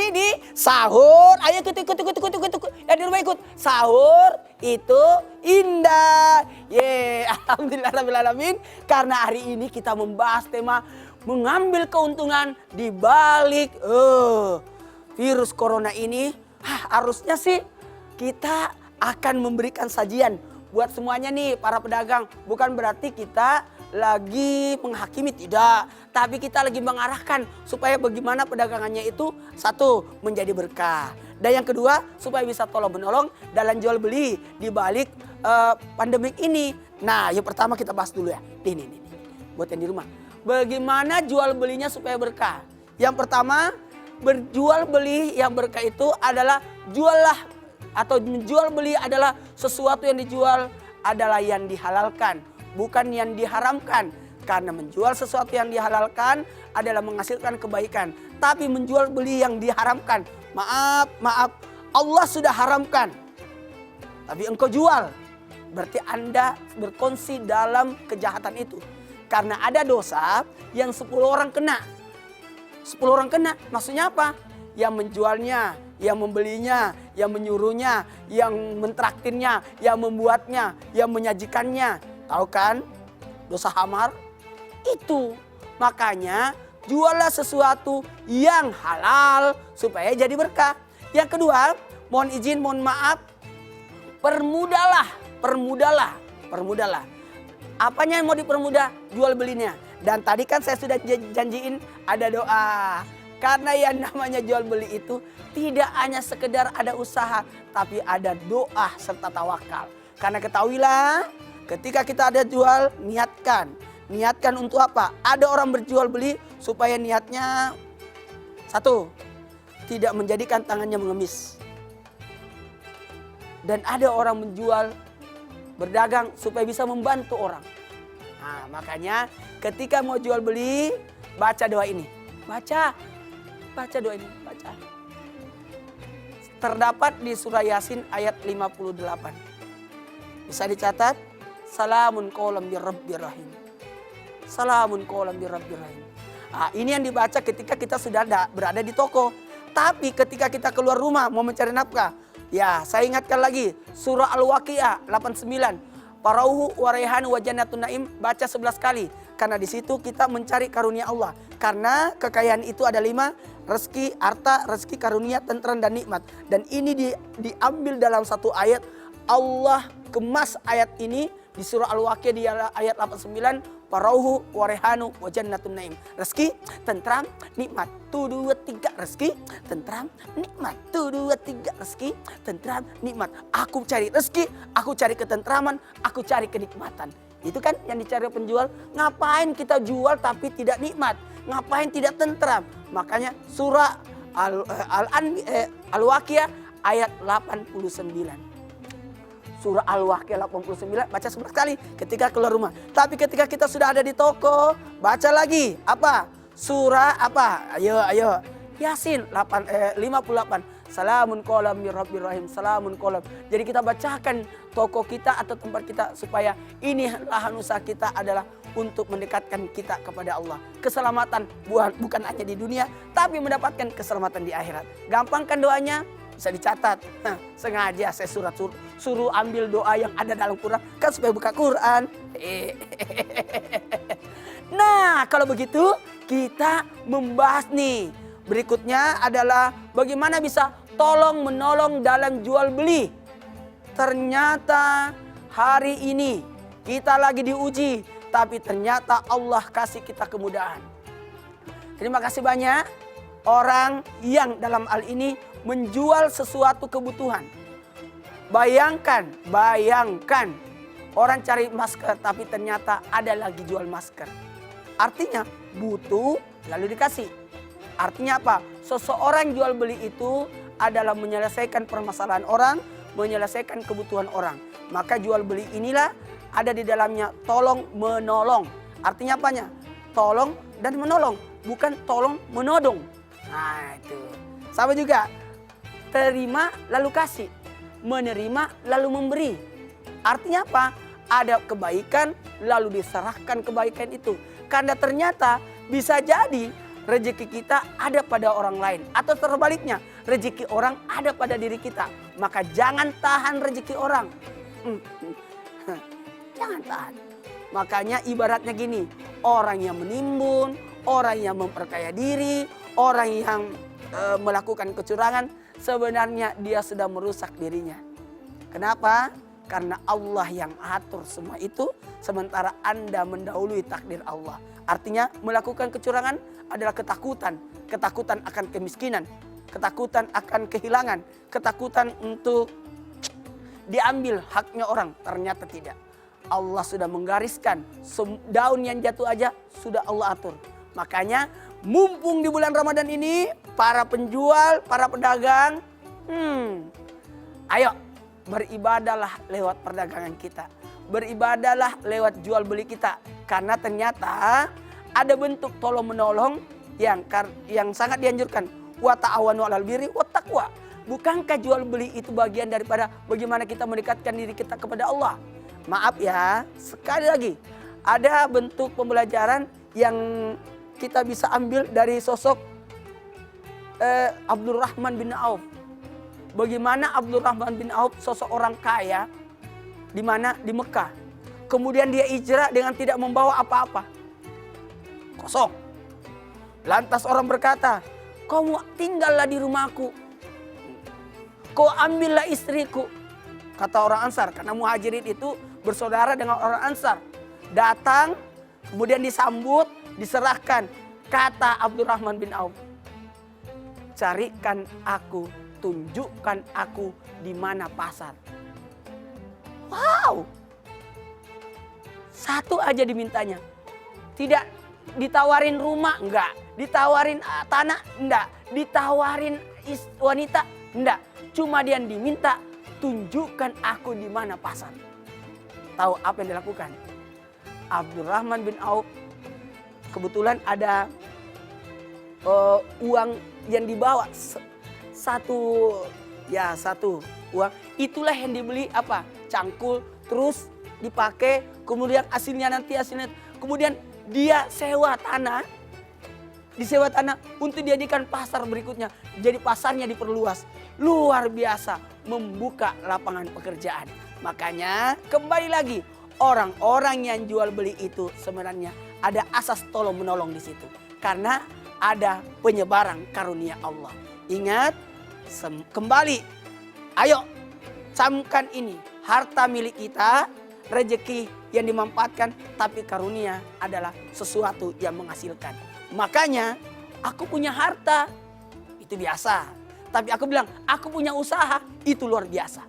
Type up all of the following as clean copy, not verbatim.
sini sahur. Ayo ikut. Yang di rumah ikut. Sahur itu indah. Alhamdulillahirrahmanirrahim. Karena hari ini kita membahas tema mengambil keuntungan di balik virus corona ini. Harusnya sih kita akan memberikan sajian buat semuanya nih para pedagang. Bukan berarti kita lagi menghakimi, tidak. Tapi kita lagi mengarahkan supaya bagaimana perdagangannya itu satu, menjadi berkah. Dan yang kedua, supaya bisa tolong menolong dalam jual beli di balik pandemik ini. Nah, yang pertama kita bahas dulu ya. Nih. Buat yang di rumah. Bagaimana jual belinya supaya berkah? Yang pertama, berjual beli yang berkah itu adalah jualah atau menjual beli adalah sesuatu yang dijual adalah yang dihalalkan, bukan yang diharamkan. Karena menjual sesuatu yang dihalalkan adalah menghasilkan kebaikan. Tapi menjual beli yang diharamkan, maaf, Allah sudah haramkan. Tapi engkau jual, berarti Anda berkongsi dalam kejahatan itu. Karena ada dosa yang 10 orang kena. 10 orang kena, maksudnya apa? Yang menjualnya, yang membelinya, yang menyuruhnya, yang mentraktirnya, yang membuatnya, yang menyajikannya. Tahu kan? Dosa hamar itu. Makanya jualah sesuatu yang halal supaya jadi berkah. Yang kedua, mohon izin, mohon maaf. Permudahlah. Apanya yang mau dipermudah? Jual belinya. Dan tadi kan saya sudah janjiin ada doa. Karena yang namanya jual beli itu tidak hanya sekedar ada usaha, tapi ada doa serta tawakal. Karena ketahuilah, ketika kita ada jual, niatkan untuk apa? Ada orang berjual beli supaya niatnya satu, tidak menjadikan tangannya mengemis. Dan ada orang menjual, berdagang supaya bisa membantu orang. Nah, makanya ketika mau jual beli, baca doa ini. Baca doa ini, baca. Terdapat di surah Yasin ayat 58. Bisa dicatat, salamun qaulam bir rabbir rahim. Salamun qaulam bir rabbir rahim. Nah, ini yang dibaca ketika kita sudah berada di toko. Tapi ketika kita keluar rumah mau mencari nafkah, ya saya ingatkan lagi surah Al-Waqiah 89. Parauhu wa raihanu wa jannatun naim, baca 11 kali. Karena di situ kita mencari karunia Allah. Karena kekayaan itu ada 5, rezeki, harta, rezeki, karunia, tentram dan nikmat. Dan ini diambil dalam satu ayat. Allah kemas ayat ini di surah Al-Waqiah di ayat 89. Parauhu wa raihanu wa jannatun naim. Rezeki, tentram, nikmat. 1, 2, 3 rezeki, tentram, nikmat. 1, 2, 3 rezeki, tentram, nikmat. Aku cari rezeki, aku cari ketentraman, aku cari kenikmatan. Itu kan yang dicari penjual. Ngapain kita jual tapi tidak nikmat? Ngapain tidak tentram? Makanya surah Al-Waqiah ayat 89. Surah Al-Waqiah 89 baca 11 kali ketika keluar rumah. Tapi ketika kita sudah ada di toko, baca lagi. Apa? Surah apa? Ayo. Yasin 58. Salamun qaulam mir rabbir rahim. Salamun qaulam. Jadi kita bacakan toko kita atau tempat kita supaya ini lahan usaha kita adalah untuk mendekatkan kita kepada Allah. Keselamatan bukan hanya di dunia, tapi mendapatkan keselamatan di akhirat. Gampang kan doanya? Bisa dicatat. Sengaja saya suruh ambil doa yang ada dalam Quran kan supaya buka Quran. Nah, kalau begitu kita membahas nih. Berikutnya adalah bagaimana bisa tolong menolong dalam jual beli. Ternyata hari ini kita lagi diuji, tapi ternyata Allah kasih kita kemudahan. Terima kasih banyak orang yang dalam hal ini menjual sesuatu kebutuhan. Bayangkan orang cari masker tapi ternyata ada lagi jual masker. Artinya butuh lalu dikasih. Artinya apa? Seseorang jual beli itu adalah menyelesaikan permasalahan orang, menyelesaikan kebutuhan orang. Maka jual beli inilah ada di dalamnya tolong menolong. Artinya apanya? Tolong dan menolong, bukan tolong menodong. Nah itu. Sama juga. Terima lalu kasih, menerima lalu memberi. Artinya apa? Ada kebaikan lalu diserahkan kebaikan itu. Karena ternyata bisa jadi rezeki kita ada pada orang lain. Atau terbaliknya, rezeki orang ada pada diri kita. Maka jangan tahan rezeki orang. Jangan tahan. Makanya ibaratnya gini, orang yang menimbun, orang yang memperkaya diri, orang yang melakukan kecurangan, sebenarnya dia sudah merusak dirinya. Kenapa? Karena Allah yang atur semua itu, sementara Anda mendahului takdir Allah. Artinya melakukan kecurangan adalah ketakutan. Ketakutan akan kemiskinan, ketakutan akan kehilangan, ketakutan untuk diambil haknya orang. Ternyata tidak. Allah sudah menggariskan, daun yang jatuh aja sudah Allah atur. Makanya mumpung di bulan Ramadan ini, para penjual, para pedagang, ayo beribadahlah lewat perdagangan kita. Beribadahlah lewat jual beli kita. Karena ternyata ada bentuk tolong menolong yang sangat dianjurkan. Wa ta'awanu 'alal birri wat taqwa. Bukankah jual beli itu bagian daripada bagaimana kita mendekatkan diri kita kepada Allah? Maaf ya, sekali lagi ada bentuk pembelajaran yang kita bisa ambil dari sosok Abdurrahman bin Auf. Bagaimana Abdurrahman bin Auf, sosok orang kaya di mana? Di Mekah. Kemudian dia hijrah dengan tidak membawa apa-apa. Kosong. Lantas orang berkata, "Kau tinggallah di rumahku. Kau ambillah istriku." Kata orang Ansar, karena Muhajirin itu bersaudara dengan orang Ansar. Datang, kemudian disambut, diserahkan. Kata Abdurrahman bin Auf, "Carikan aku, tunjukkan aku di mana pasar." Wow. Satu aja dimintanya. Tidak ditawarin rumah, enggak. Ditawarin tanah, enggak. Ditawarin wanita, enggak. Cuma dia diminta, tunjukkan aku di mana pasar. Tahu apa yang dilakukan? Abdurrahman bin Auf kebetulan ada uang yang dibawa. Satu uang. Itulah yang dibeli apa? Cangkul, terus dipakai, kemudian hasilnya. Kemudian dia sewa tanah. Disewa tanah untuk dijadikan pasar berikutnya. Jadi pasarnya diperluas. Luar biasa, membuka lapangan pekerjaan. Makanya kembali lagi, orang-orang yang jual beli itu sebenarnya ada asas tolong menolong di situ. Karena ada penyebaran karunia Allah. Ingat, kembali, ayo camkan ini. Harta milik kita, rezeki yang dimanfaatkan, tapi karunia adalah sesuatu yang menghasilkan. Makanya aku punya harta, itu biasa. Tapi aku bilang, aku punya usaha, itu luar biasa.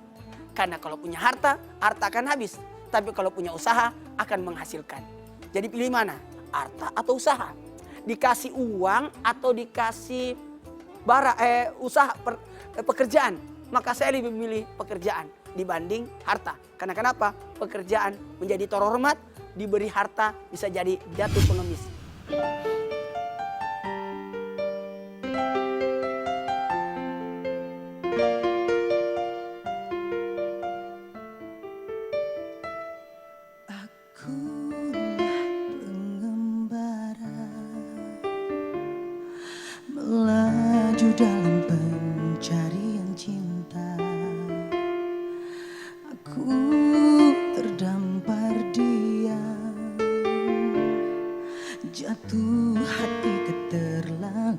Karena kalau punya harta, harta akan habis. Tapi kalau punya usaha, akan menghasilkan. Jadi pilih mana? Harta atau usaha? Dikasih uang atau dikasih usaha pekerjaan? Maka saya lebih memilih pekerjaan dibanding harta. Karena kenapa? Pekerjaan menjadi terhormat, diberi harta bisa jadi jatuh pengemis. Melaju dalam pencarian cinta, aku terdampar diam, jatuh hati keterlaluan.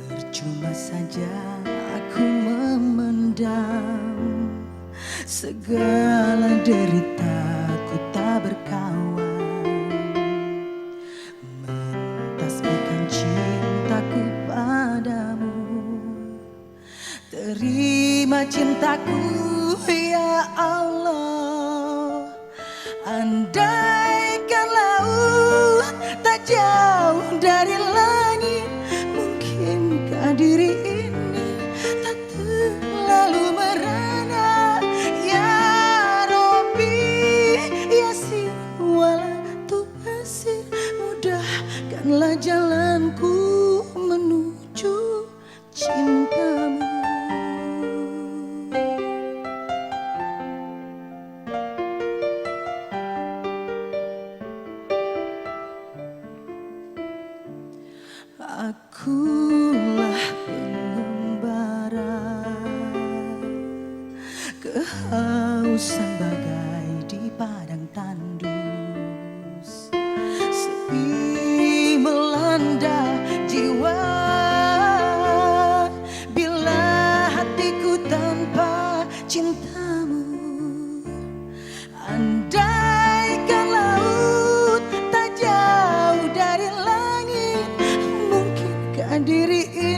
Percuma saja aku memendam segala deritaku tak berkawan. Terima cintaku ya Allah. Andaikan laut tak jauh dari langit, mungkinkah diri ini tak terlalu merana. Ya Rabbi ya si wala tu'asir, mudahkanlah jalanku menuju cintamu. kehausan bagai di padang tandus. Sepi melanda jiwa bila hatiku tanpa cintamu. Andaikan laut tak jauh dari langit, mungkinkah diri ini